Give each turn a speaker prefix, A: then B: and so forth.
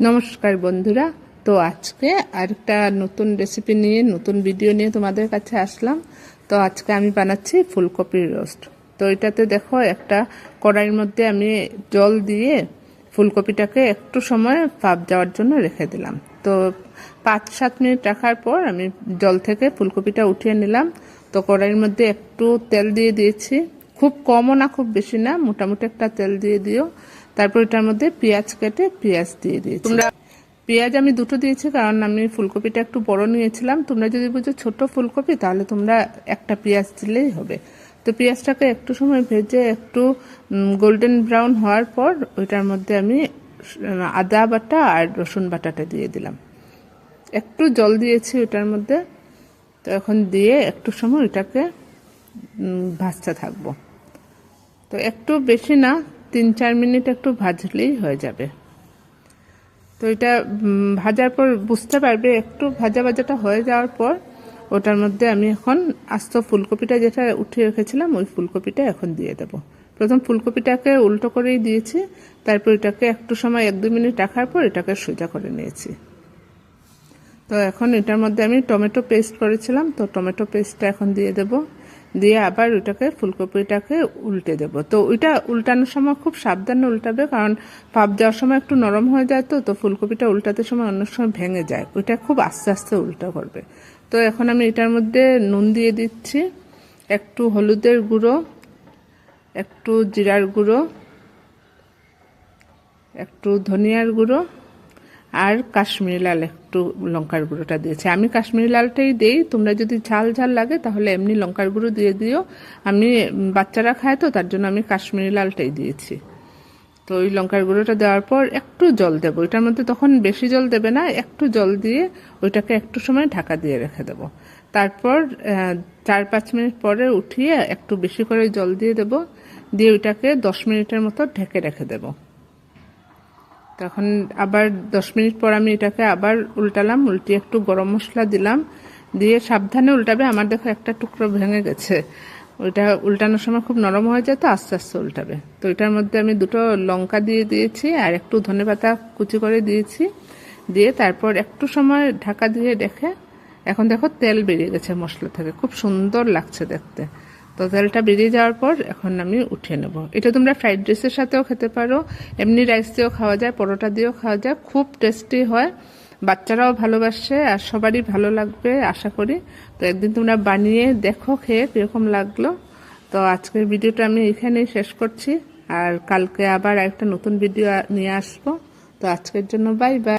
A: নমস্কার বন্ধুরা। তো আজকে আরেকটা নতুন রেসিপি নিয়ে নতুন ভিডিও নিয়ে তোমাদের কাছে আসলাম। তো আজকে আমি বানাচ্ছি ফুলকপির রোস্ট। তো এটাতে দেখো একটা কড়াইয়ের মধ্যে আমি জল দিয়ে ফুলকপিটাকে একটু সময় ভাপ যাওয়ার জন্য রেখে দিলাম। তো 5-7 মিনিট রাখার পর আমি জল থেকে ফুলকপিটা উঠিয়ে নিলাম। তো কড়াইয়ের মধ্যে একটু তেল দিয়ে দিয়েছি, খুব কমও না খুব বেশি না, মোটামুটি একটা তেল দিয়ে দিও। তারপর এটার মধ্যে পেঁয়াজ কেটে পেঁয়াজ দিয়ে দিয়েছি। তোমরা পেঁয়াজ আমি দুটো দিয়েছি কারণ আমি ফুলকপিটা একটু বড় নিয়েছিলাম। তোমরা যদি বুঝো ছোট ফুলকপি তাহলে তোমরা একটা পেঁয়াজ দিলেই হবে। তো পেঁয়াজটাকে একটু সময় ভেজে একটু গোল্ডেন ব্রাউন হওয়ার পর ওইটার মধ্যে আমি আদা বাটা আর রসুন বাটাটা দিয়ে দিলাম। একটু জল দিয়েছি ওটার মধ্যে। তো এখন দিয়ে একটু সময় ওইটাকে ভাজতে থাকবো। তো একটু বেশি না, 3-4 মিনিট একটু ভাজলেই হয়ে যাবে। তো এটা ভাজার পর বুঝতে পারবে একটু ভাজা ভাজাটা হয়ে যাওয়ার পর ওটার মধ্যে আমি এখন আস্ত ফুলকপিটা যেটা উঠিয়ে রেখেছিলাম ওই ফুলকপিটা এখন দিয়ে দেব। প্রথম ফুলকপিটাকে উল্টো করেই দিয়েছি, তারপর এটাকে একটু সময় 1-2 মিনিট রাখার পর এটাকে সোজা করে নিয়েছি। তো এখন এটার মধ্যে আমি টমেটো পেস্ট করেছিলাম, তো টমেটো পেস্টটা এখন দিয়ে দেব। দিয়ে আবার ওইটাকে ফুলকপিটাকে উল্টে দেব। তো ওইটা উল্টানোর সময় খুব সাবধানে উল্টাবে, কারণ ভাপ দেওয়ার সময় একটু নরম হয়ে যায়। তো ফুলকপিটা উল্টাতে সময় অন্য সময় ভেঙে যায়, ওইটা খুব আস্তে আস্তে উল্টা করবে। তো এখন আমি এটার মধ্যে নুন দিয়ে দিচ্ছি, একটু হলুদের গুঁড়ো, একটু জিরার গুঁড়ো, একটু ধনিয়ার গুঁড়ো আর কাশ্মীরি লাল একটু লঙ্কার গুঁড়োটা দিয়েছি। আমি কাশ্মীরি লালটাই দেই, তোমরা যদি ঝাল ঝাল লাগে তাহলে এমনি লঙ্কার গুঁড়ো দিয়ে দিও। আমি বাচ্চারা খায় তো তার জন্য আমি কাশ্মীরি লালটাই দিয়েছি। তো ওই লঙ্কার গুঁড়োটা দেওয়ার পর একটু জল দেবো ওইটার মধ্যে, তখন বেশি জল দেবে না, একটু জল দিয়ে ওইটাকে একটু সময় ঢাকা দিয়ে রেখে দেবো। তারপর 4-5 মিনিট পরে উঠিয়ে একটু বেশি করে জল দিয়ে দেবো, দিয়ে ওইটাকে 10 মিনিটের মতো ঢেকে রেখে দেবো। তখন আবার 10 মিনিট পর আমি এটাকে আবার উল্টালাম, উল্টিয়ে একটু গরম মশলা দিলাম, দিয়ে সাবধানে উল্টাবে। আমার দেখো একটা টুকরো ভেঙে গেছে, ওইটা উল্টানোর সময় খুব নরম হয়ে যায়, তো আস্তে আস্তে উল্টাবে। তো এটার মধ্যে আমি 2টো লঙ্কা দিয়ে দিয়েছি আর একটু ধনেপাতা কুচি করে দিয়েছি। দিয়ে তারপর একটু সময় ঢাকা দিয়ে রেখে এখন দেখো তেল বেরিয়ে গেছে মশলা থেকে, খুব সুন্দর লাগছে দেখতে। তো তেলটা বেরিয়ে যাওয়ার পর এখন আমি উঠিয়ে নেব। এটা তোমরা ফ্রাইড রাইসের সাথেও খেতে পারো, এমনি রাইস দিয়েও খাওয়া যায়, পরোটা দিয়েও খাওয়া যায়, খুব টেস্টি হয়। বাচ্চারাও ভালোবাসে আর সবারই ভালো লাগবে আশা করি। তো একদিন তোমরা বানিয়ে দেখো, খেয়ে কীরকম লাগলো। তো আজকের ভিডিওটা আমি এখানেই শেষ করছি, আর কালকে আবার একটা নতুন ভিডিও নিয়ে আসবো। তো আজকের জন্য বাই বাই।